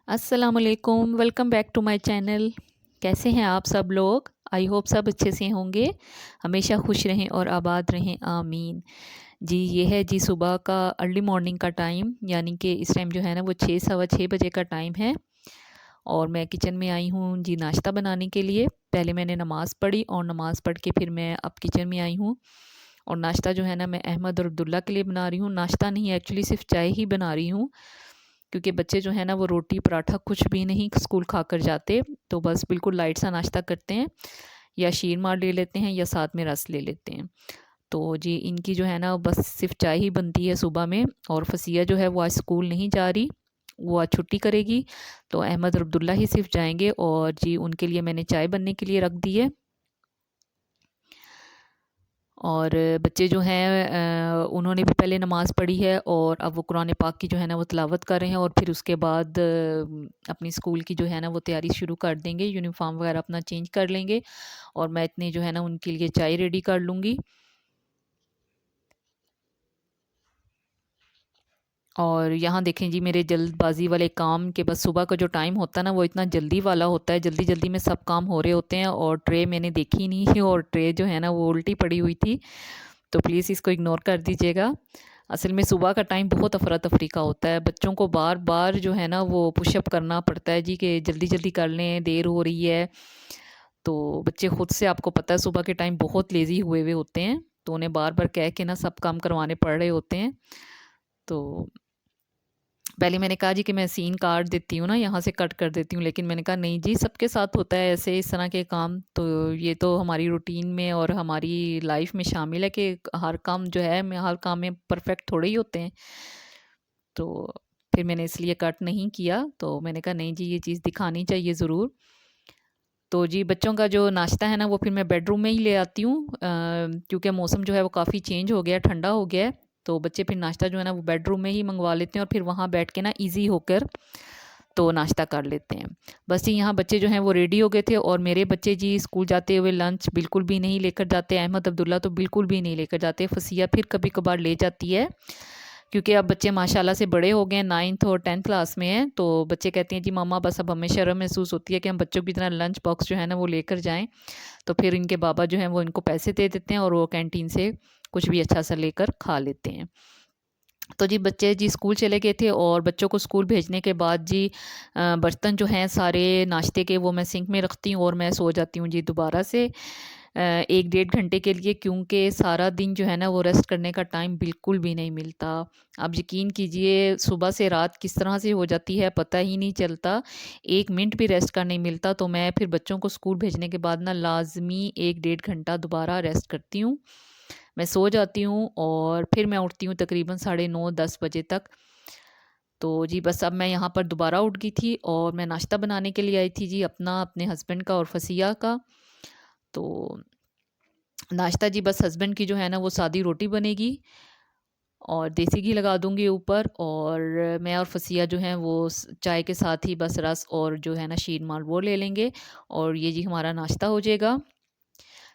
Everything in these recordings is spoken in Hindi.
अस्सलामुअलैकुम, welcome back to my channel. कैसे हैं आप सब लोग? आई होप सब अच्छे से होंगे। हमेशा खुश रहें और आबाद रहें, आमीन। जी, ये है जी सुबह का अर्ली मॉर्निंग का टाइम, यानी कि इस टाइम जो है ना वो 6 सवा 6 बजे का टाइम है। और मैं किचन में आई हूँ जी नाश्ता बनाने के लिए। पहले मैंने नमाज़ पढ़ी और नमाज़ पढ़ के फिर मैं अब किचन में आई हूँ। और नाश्ता जो है ना मैं अहमद और अब्दुल्ला के लिए बना रही हूँ। नाश्ता नहीं, एक्चुअली सिर्फ चाय ही बना रही हूँ, क्योंकि बच्चे जो है ना वो रोटी पराठा कुछ भी नहीं स्कूल खाकर जाते। तो बस बिल्कुल लाइट सा नाश्ता करते हैं, या शीर मार ले लेते हैं या साथ में रस ले लेते हैं। तो जी इनकी जो है ना बस सिर्फ चाय ही बनती है सुबह में। और फसिया जो है वो आज स्कूल नहीं जा रही, वो आज छुट्टी करेगी। तो अहमद और अब्दुल्ला ही सिर्फ जाएंगे, और जी उनके लिए मैंने चाय बनने के लिए रख दी है। और बच्चे जो हैं उन्होंने भी पहले नमाज़ पढ़ी है, और अब वो कुरान पाक की जो है ना वो तिलावत कर रहे हैं, और फिर उसके बाद अपनी स्कूल की जो है ना वो तैयारी शुरू कर देंगे, यूनिफॉर्म वगैरह अपना चेंज कर लेंगे। और मैं इतने जो है ना उनके लिए चाय रेडी कर लूँगी। और यहाँ देखें जी मेरे जल्दबाजी वाले काम के, बस सुबह का जो टाइम होता है ना वो इतना जल्दी वाला होता है, जल्दी जल्दी में सब काम हो रहे होते हैं। और ट्रे मैंने देखी नहीं है, और ट्रे जो है ना वो उल्टी पड़ी हुई थी, तो प्लीज़ इसको इग्नोर कर दीजिएगा। असल में सुबह का टाइम बहुत अफरा तफरी का होता है, बच्चों को बार बार जो है ना वो पुशअप करना पड़ता है जी कि जल्दी जल्दी कर लें, देर हो रही है। तो बच्चे खुद से, आपको पता है सुबह के टाइम बहुत लेज़ी हुए हुए होते हैं, तो उन्हें बार बार कह के ना सब काम करवाने पड़ रहे होते हैं। तो पहले मैंने कहा जी कि मैं सीन काट देती हूँ ना, यहाँ से कट कर देती हूँ, लेकिन मैंने कहा नहीं जी, सबके साथ होता है ऐसे इस तरह के काम। तो ये तो हमारी रूटीन में और हमारी लाइफ में शामिल है कि हर काम जो है मैं हर काम में परफेक्ट थोड़े ही होते हैं। तो फिर मैंने इसलिए कट नहीं किया, तो मैंने कहा नहीं जी ये चीज़ दिखानी चाहिए ज़रूर। तो जी बच्चों का जो नाश्ता है ना वो फिर मैं बेडरूम में ही ले आती हूँ, क्योंकि मौसम जो है वो काफ़ी चेंज हो गया, ठंडा हो गया है। तो बच्चे फिर नाश्ता जो है ना वो बेडरूम में ही मंगवा लेते हैं, और फिर वहाँ बैठ के ना इजी होकर तो नाश्ता कर लेते हैं। बस जी यहाँ बच्चे जो हैं वो रेडी हो गए थे, और मेरे बच्चे जी स्कूल जाते हुए लंच बिल्कुल भी नहीं लेकर जाते। अहमद अब्दुल्ला तो बिल्कुल भी नहीं लेकर जाते। फसिया फिर कभी कभार ले जाती है, क्योंकि अब बच्चे माशाल्लाह से बड़े हो गए हैं, 9th और 10th क्लास में हैं। तो बच्चे कहते हैं जी मम्मा बस अब हमें शर्म महसूस होती है कि हम बच्चों की तरह लंच बॉक्स जो है ना वो लेकर जाएं। तो फिर इनके बाबा जो हैं वो इनको पैसे दे देते हैं, और वो कैंटीन से कुछ भी अच्छा सा लेकर खा लेते हैं। तो जी बच्चे जी स्कूल चले गए थे, और बच्चों को स्कूल भेजने के बाद जी बर्तन जो हैं सारे नाश्ते के वो मैं सिंक में रखती हूँ, और मैं सो जाती हूँ जी दोबारा से 1 डेढ़ घंटे के लिए, क्योंकि सारा दिन जो है ना वो रेस्ट करने का टाइम बिल्कुल भी नहीं मिलता। आप यकीन कीजिए सुबह से रात किस तरह से हो जाती है पता ही नहीं चलता, 1 मिनट भी रेस्ट का नहीं मिलता। तो मैं फिर बच्चों को स्कूल भेजने के बाद ना लाजमी 1 डेढ़ घंटा दोबारा रेस्ट करती हूँ, मैं सो जाती हूँ, और फिर मैं उठती हूँ तकरीबन 9:30 10 बजे तक। तो जी बस अब मैं यहाँ पर दोबारा उठ गई थी, और मैं नाश्ता बनाने के लिए आई थी जी अपना, अपने हस्बैंड का और फसिया का। तो नाश्ता जी बस हस्बैंड की जो है ना वो सादी रोटी बनेगी, और देसी घी लगा दूंगी ऊपर, और मैं और फसिया जो हैं वो चाय के साथ ही बस रस और जो है ना शीर माल वो ले लेंगे, और ये जी हमारा नाश्ता हो जाएगा।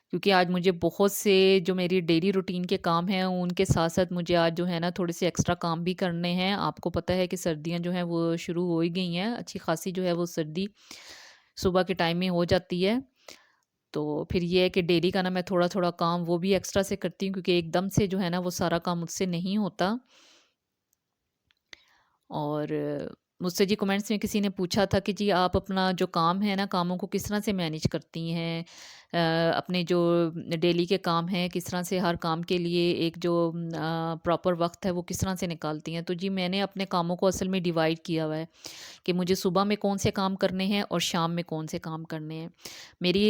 क्योंकि आज मुझे बहुत से जो मेरी डेली रूटीन के काम हैं उनके साथ साथ मुझे आज जो है ना थोड़े से एक्स्ट्रा काम भी करने हैं। आपको पता है कि सर्दियां जो हैं वो शुरू हो ही गई हैं, अच्छी खासी जो है वो सर्दी सुबह के टाइम में हो जाती है। तो फिर ये है कि डेली का ना मैं थोड़ा थोड़ा काम वो भी एक्स्ट्रा से करती हूँ, क्योंकि एकदम से जो है ना वो सारा काम मुझसे नहीं होता। और मुझसे जी कमेंट्स में किसी ने पूछा था कि जी आप अपना जो काम है ना कामों को किस तरह से मैनेज करती हैं, अपने जो डेली के काम हैं किस तरह से हर काम के लिए एक जो प्रॉपर वक्त है वो किस तरह से निकालती हैं। तो जी मैंने अपने कामों को असल में डिवाइड किया हुआ है कि मुझे सुबह में कौन से काम करने हैं और शाम में कौन से काम करने हैं। मेरी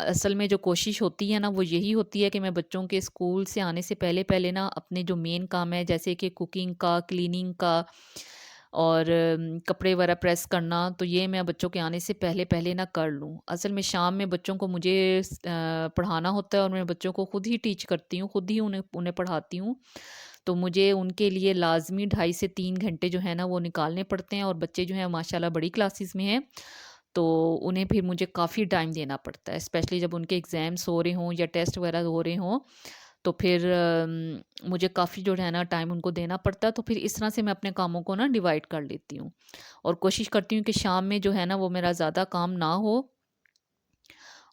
असल में जो कोशिश होती है ना वो यही होती है कि मैं बच्चों के स्कूल से आने से पहले पहले ना अपने जो मेन काम है जैसे कि कुकिंग का, क्लीनिंग का, और कपड़े वगैरह प्रेस करना, तो ये मैं बच्चों के आने से पहले पहले ना कर लूँ। असल में शाम में बच्चों को मुझे पढ़ाना होता है, और मैं बच्चों को खुद ही टीच करती हूँ, खुद ही उन्हें उन्हें पढ़ाती हूँ। तो मुझे उनके लिए लाज़मी 2.5 से 3 घंटे जो है ना वो निकालने पड़ते हैं, और बच्चे जो हैं माशाल्लाह बड़ी क्लासेस में हैं। तो उन्हें फिर मुझे काफ़ी टाइम देना पड़ता है, स्पेशली जब उनके एग्ज़ाम्स हो रहे हों या टेस्ट वगैरह हो रहे हों। तो फिर मुझे काफ़ी जो है ना टाइम उनको देना पड़ता है, तो फिर इस तरह से मैं अपने कामों को ना डिवाइड कर लेती हूँ और कोशिश करती हूँ कि शाम में जो है ना वो मेरा ज़्यादा काम ना हो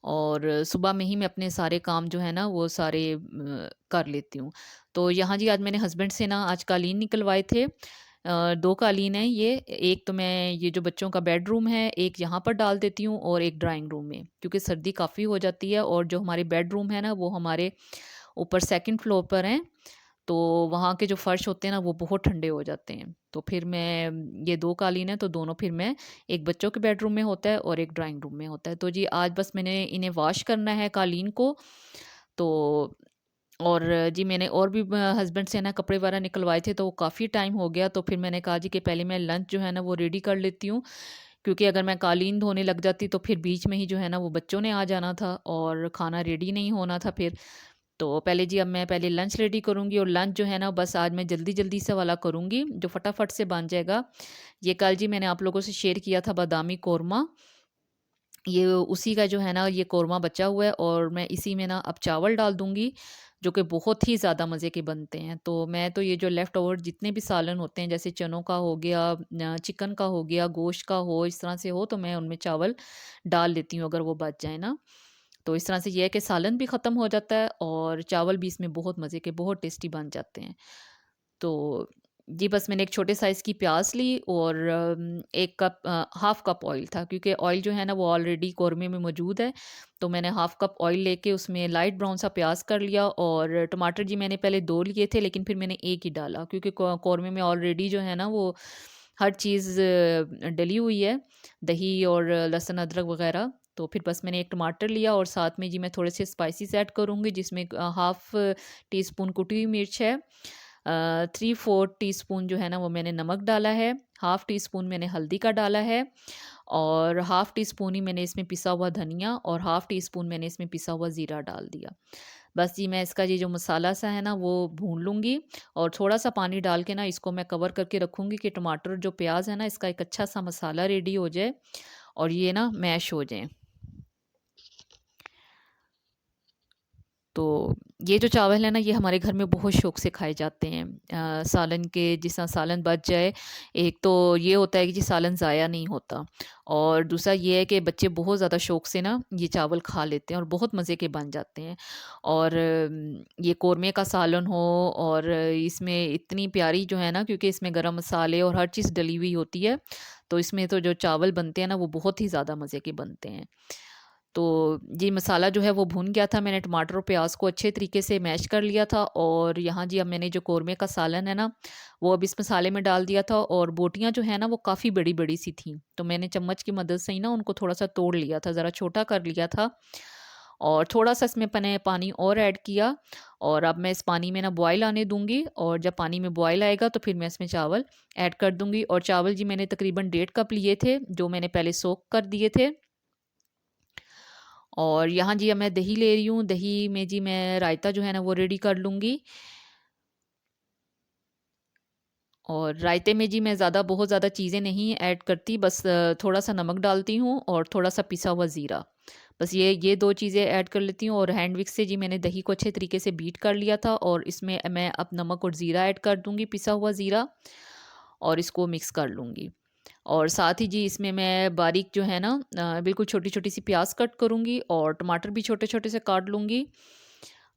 और सुबह में ही मैं अपने सारे काम जो है ना वो सारे कर लेती हूँ। तो यहाँ जी आज मैंने हस्बैंड से ना आज कालीन निकलवाए थे। 2 कालीन हैं ये, एक तो मैं ये जो बच्चों का बेडरूम है, एक यहाँ पर डाल देती हूँ और एक ड्राइंग रूम में, क्योंकि सर्दी काफ़ी हो जाती है और जो हमारे बेडरूम है ना वो हमारे ऊपर सेकंड फ्लोर पर हैं, तो वहाँ के जो फर्श होते हैं ना वो बहुत ठंडे हो जाते हैं। तो फिर मैं ये 2 कालीन हैं तो दोनों फिर मैं एक बच्चों के बेडरूम में होता है और एक ड्राइंग रूम में होता है। तो जी आज बस मैंने इन्हें वॉश करना है कालीन को, तो और जी मैंने और भी हस्बैंड से ना कपड़े वगैरह निकलवाए थे तो वो काफ़ी टाइम हो गया, तो फिर मैंने कहा जी कि पहले मैं लंच जो है ना वो रेडी कर लेती हूँ, क्योंकि अगर मैं कालीन धोने लग जाती तो फिर बीच में ही जो है ना वो बच्चों ने आ जाना था और खाना रेडी नहीं होना था फिर। तो पहले जी अब मैं पहले लंच रेडी करूँगी और लंच जो है ना बस आज मैं जल्दी-जल्दी से वाला करूँगी, जो फटाफट से बन जाएगा। ये कल जी मैंने आप लोगों से शेयर किया था बादामी कोरमा, ये उसी का जो है ना ये कोरमा बचा हुआ है और मैं इसी में ना अब चावल डाल दूँगी, जो कि बहुत ही ज़्यादा मज़े के बनते हैं। तो मैं तो ये जो लेफ्ट ओवर जितने भी सालन होते हैं, जैसे चनों का हो गया, चिकन का हो गया, गोश्त का हो, इस तरह से हो तो मैं उनमें चावल डाल देती हूँ अगर वो बच जाए ना। तो इस तरह से ये है कि सालन भी ख़त्म हो जाता है और चावल भी इसमें बहुत मज़े के बहुत टेस्टी बन जाते हैं। तो जी बस मैंने एक छोटे साइज़ की प्याज़ ली और 1 कप हाफ़ कप ऑयल था, क्योंकि ऑयल जो है ना वो ऑलरेडी कौरमे में मौजूद है। तो मैंने हाफ़ कप ऑयल लेके उसमें लाइट ब्राउन सा प्याज़ कर लिया और टमाटर जी मैंने पहले 2 लिए थे, लेकिन फिर मैंने 1 ही डाला, क्योंकि कौरमे में ऑलरेडी जो है ना वो हर चीज़ डली हुई है, दही और लहसुन अदरक वग़ैरह। तो फिर बस मैंने 1 टमाटर लिया और साथ में जी मैं थोड़े से स्पाइसेस ऐड करूँगी, जिसमें हाफ़ टी स्पून कुटी हुई मिर्च है, 3/4 टीस्पून जो है ना वो मैंने नमक डाला है, हाफ़ टी स्पून मैंने हल्दी का डाला है और हाफ़ टी स्पून ही मैंने इसमें पिसा हुआ धनिया और हाफ़ टी स्पून मैंने इसमें पिसा हुआ ज़ीरा डाल दिया। बस जी मैं इसका ये जो मसाला सा है ना वो भून लूँगी और थोड़ा-सा पानी डाल के ना इसको मैं कवर करके रखूँगी कि टमाटर जो प्याज़ है ना इसका एक अच्छा-सा मसाला रेडी हो जाए और ये ना मैश हो जाएँ। तो ये जो चावल है ना ये हमारे घर में बहुत शौक से खाए जाते हैं। सालन के जिस तरह सालन बच जाए, एक तो ये होता है कि जी सालन ज़ाया नहीं होता और दूसरा ये है कि बच्चे बहुत ज़्यादा शौक से ना ये चावल खा लेते हैं और बहुत मज़े के बन जाते हैं। और ये कौरमे का सालन हो और इसमें इतनी प्यारी जो है ना, क्योंकि इसमें गरम मसाले और हर चीज़ डली हुई होती है, तो इसमें तो जो चावल बनते हैं ना वो बहुत ही ज़्यादा मज़े के बनते हैं। तो जी मसाला जो है वो भून गया था, मैंने टमाटर और प्याज को अच्छे तरीके से मैश कर लिया था और यहाँ जी अब मैंने जो कौरमे का सालन है ना वो अब इस मसाले में डाल दिया था और बोटियाँ जो है ना वो काफ़ी बड़ी बड़ी सी थी, तो मैंने चम्मच की मदद से ही ना उनको थोड़ा सा तोड़ लिया था, ज़रा छोटा कर लिया था और थोड़ा सा इसमें मैंने पानी और ऐड किया और अब मैं इस पानी में ना बॉयल आने दूंगी और जब पानी में बॉयल आएगा तो फिर मैं इसमें चावल ऐड कर दूंगी। और चावल जी मैंने तकरीबन 1.5 कप लिए थे, जो मैंने पहले सोक कर दिए थे। और यहाँ जी अब मैं दही ले रही हूँ, दही में जी मैं रायता जो है ना वो रेडी कर लूँगी। और रायते में जी मैं ज़्यादा बहुत ज़्यादा चीज़ें नहीं ऐड करती, बस थोड़ा-सा नमक डालती हूँ और थोड़ा-सा पिसा हुआ ज़ीरा। बस ये 2 चीज़ें ऐड कर लेती हूँ और हैंड विक्स से जी मैंने दही को अच्छे तरीके से बीट कर लिया था और इसमें मैं अब नमक और ज़ीरा ऐड कर दूँगी, पिसा हुआ ज़ीरा, और इसको मिक्स कर लूँगी। और साथ ही जी इसमें मैं बारीक जो है ना बिल्कुल छोटी-छोटी सी प्याज़ कट करूँगी और टमाटर भी छोटे-छोटे से काट लूँगी।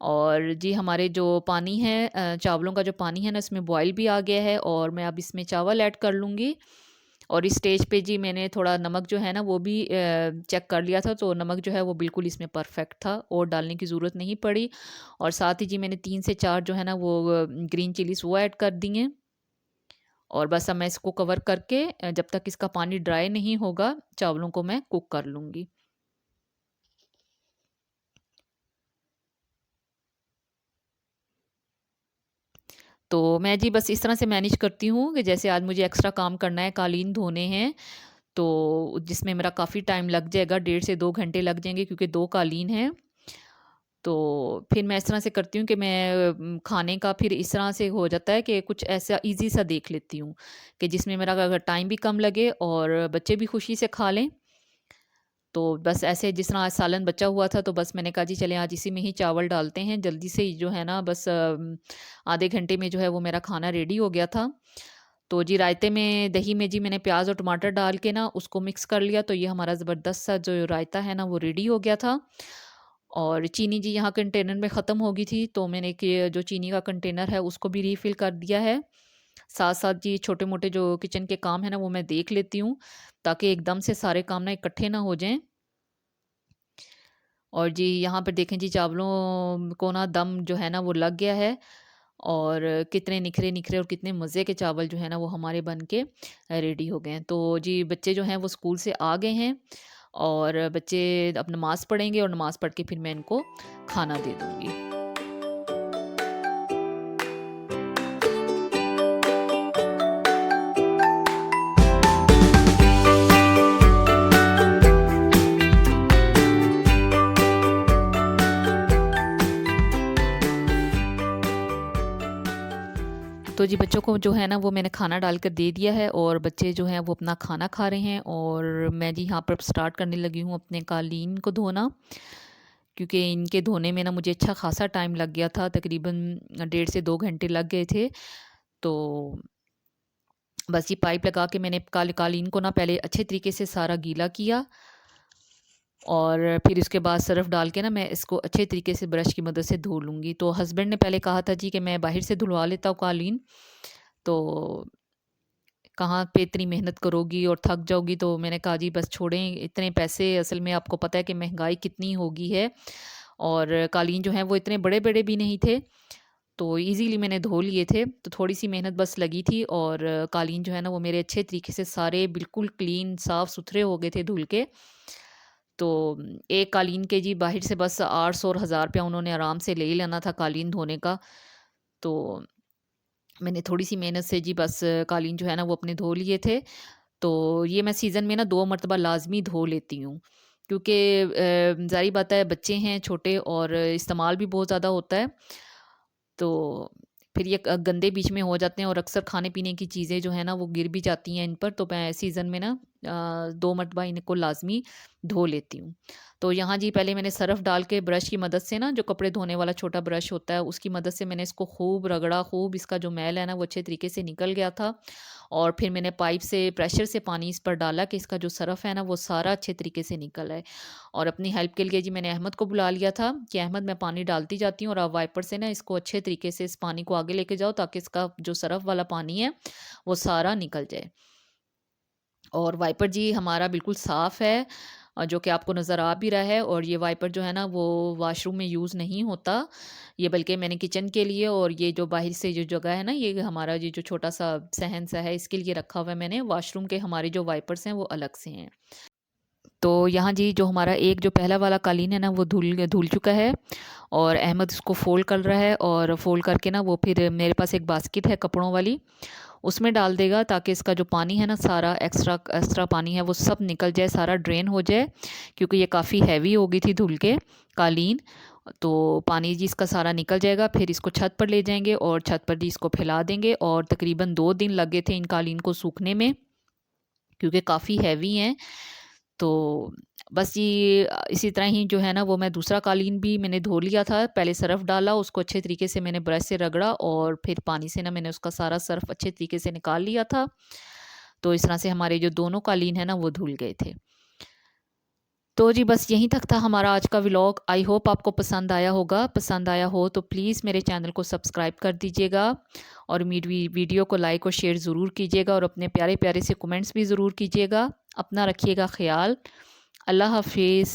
और जी हमारे जो पानी है चावलों का जो पानी है ना इसमें बॉयल भी आ गया है और मैं अब इसमें चावल ऐड कर लूँगी। और इस स्टेज पे जी मैंने थोड़ा नमक जो है ना वो भी चेक कर लिया था, तो नमक जो है वो बिल्कुल इसमें परफेक्ट था और डालने की ज़रूरत नहीं पड़ी। और साथ ही जी मैंने 3 से 4 जो है ना वो ग्रीन चिलीज़ वो ऐड कर दी हैं। और बस अब मैं इसको कवर करके जब तक इसका पानी ड्राई नहीं होगा चावलों को मैं कुक कर लूँगी। तो मैं जी बस इस तरह से मैनेज करती हूँ कि जैसे आज मुझे एक्स्ट्रा काम करना है, कालीन धोने हैं, तो जिसमें मेरा काफ़ी टाइम लग जाएगा, 1.5 से 2 घंटे लग जाएँगे क्योंकि 2 कालीन हैं। तो फिर मैं इस तरह से करती हूँ कि मैं खाने का फिर इस तरह से हो जाता है कि कुछ ऐसा ईज़ी सा देख लेती हूँ कि जिसमें मेरा अगर टाइम भी कम लगे और बच्चे भी खुशी से खा लें। तो बस ऐसे जिस तरह आज सालन बचा हुआ था तो बस मैंने कहा जी चलें आज इसी में ही चावल डालते हैं जल्दी से ही जो है ना बस आधे घंटे में जो है वो मेरा खाना रेडी हो गया था। तो जी रायते में दही में जी मैंने प्याज और टमाटर डाल के ना उसको मिक्स कर लिया तो ये हमारा ज़बरदस्त सा जो रायता है ना वो रेडी हो गया था। और चीनी जी यहाँ कंटेनर में ख़त्म हो गई थी तो मैंने कि जो चीनी का कंटेनर है उसको भी रीफ़िल कर दिया है। साथ साथ जी छोटे मोटे जो किचन के काम है ना वो मैं देख लेती हूँ ताकि एकदम से सारे काम ना इकट्ठे ना हो जाएं। और जी यहाँ पर देखें जी चावलों को ना दम जो है ना वो लग गया है और कितने निखरे निखरे और कितने मज़े के चावल जो है ना वो हमारे बन के रेडी हो गए हैं। तो जी बच्चे जो हैं वो स्कूल से आ गए हैं और बच्चे अब नमाज़ पढ़ेंगे और नमाज़ पढ़ के फिर मैं इनको खाना दे दूँगी। तो जी बच्चों को जो है ना वो मैंने खाना डालकर दे दिया है और बच्चे जो हैं वो अपना खाना खा रहे हैं और मैं जी यहाँ पर स्टार्ट करने लगी हूँ अपने कालीन को धोना, क्योंकि इनके धोने में ना मुझे अच्छा खासा टाइम लग गया था, तकरीबन 1.5 से 2 घंटे लग गए थे। तो बस ये पाइप लगा के मैंने कालीन को ना पहले अच्छे तरीके से सारा गीला किया और फिर उसके बाद सर्फ़ डाल के ना मैं इसको अच्छे तरीके से ब्रश की मदद से धो लूँगी। तो हस्बैंड ने पहले कहा था जी कि मैं बाहर से धुलवा लेता हूँ कालीन, तो कहाँ पे इतनी मेहनत करोगी और थक जाओगी। तो मैंने कहा जी बस छोड़ें इतने पैसे, असल में आपको पता है कि महंगाई कितनी हो गई है और कालीन जो हैं वो इतने बड़े-बड़े भी नहीं थे, तो इज़ीली मैंने धो लिए थे। तो थोड़ी-सी मेहनत बस लगी थी और कालीन जो है ना वो मेरे अच्छे तरीके से सारे बिल्कुल क्लीन साफ़-सुथरे हो गए थे धुल के। तो एक कालीन के जी बाहर से बस 800 और 1000 रुपया उन्होंने आराम से ले ही लेना था कालीन धोने का। तो मैंने थोड़ी-सी मेहनत से जी बस कालीन जो है ना वो अपने धो लिए थे। तो ये मैं सीज़न में ना 2 मर्तबा लाज़मी धो लेती हूँ, क्योंकि ज़ाहिर बात है बच्चे हैं छोटे और इस्तेमाल भी बहुत ज़्यादा होता है। तो फिर ये गंदे बीच में हो जाते हैं और अक्सर खाने-पीने की चीज़ें जो हैं ना वो गिर भी जाती हैं इन पर, तो मैं सीज़न में ना 2 मर्तबा इनको लाज़मी धो लेती हूँ। तो यहाँ जी पहले मैंने सरफ़ डाल के ब्रश की मदद से ना जो कपड़े धोने वाला छोटा ब्रश होता है उसकी मदद से मैंने इसको खूब रगड़ा, खूब इसका जो मैल है ना वो अच्छे तरीके से निकल गया था। और फिर मैंने पाइप से प्रेशर से पानी इस पर डाला कि इसका जो सरफ़ है ना वो सारा अच्छे तरीके से निकल आए। और अपनी हेल्प के लिए जी मैंने अहमद को बुला लिया था कि अहमद मैं पानी डालती जाती हूँ और आप वाइपर से ना इसको अच्छे तरीके से इस पानी को आगे लेके जाओ ताकि इसका जो सरफ़ वाला पानी है वो सारा निकल जाए। और वाइपर जी हमारा बिल्कुल साफ़ है, जो कि आपको नज़र आ भी रहा है। और ये वाइपर जो है ना वो वॉशरूम में यूज़ नहीं होता, ये बल्कि मैंने किचन के लिए और ये जो बाहर से जो जगह है ना ये हमारा ये जो छोटा सा सहन सा है इसके लिए रखा हुआ है मैंने। वॉशरूम के हमारे जो वाइपर्स हैं वो अलग से हैं। तो यहाँ जी जो हमारा एक जो पहला वाला कालीन है ना वो धुल धुल चुका है और अहमद इसको फ़ोल्ड कर रहा है और फ़ोल्ड करके ना वो फिर मेरे पास एक बास्केट है कपड़ों वाली, उसमें डाल देगा ताकि इसका जो पानी है ना सारा एक्स्ट्रा एक्स्ट्रा पानी है वो सब निकल जाए, सारा ड्रेन हो जाए, क्योंकि ये काफ़ी हैवी हो गई थी धुल के कालीन। तो पानी जी इसका सारा निकल जाएगा, फिर इसको छत पर ले जाएंगे और छत पर जी इसको फैला देंगे। और तकरीबन 2 दिन लगे थे इन कालीन को सूखने में, क्योंकि काफ़ी हैवी हैं। तो बस ये इसी तरह ही जो है ना वो मैं दूसरा कालीन भी मैंने धो लिया था, पहले सरफ़ डाला उसको अच्छे तरीके से मैंने ब्रश से रगड़ा और फिर पानी से ना मैंने उसका सारा सर्फ़ अच्छे तरीके से निकाल लिया था। तो इस तरह से हमारे जो दोनों कालीन है ना वो धुल गए थे। तो जी बस यहीं तक था हमारा आज का व्लॉग। आई होप आपको पसंद आया होगा। पसंद आया हो तो प्लीज़ मेरे चैनल को सब्सक्राइब कर दीजिएगा और मेरी वीडियो को लाइक और शेयर ज़रूर कीजिएगा और अपने प्यारे प्यारे से कमेंट्स भी ज़रूर कीजिएगा। अपना रखिएगा ख़्याल। अल्लाह हाफ़िज़।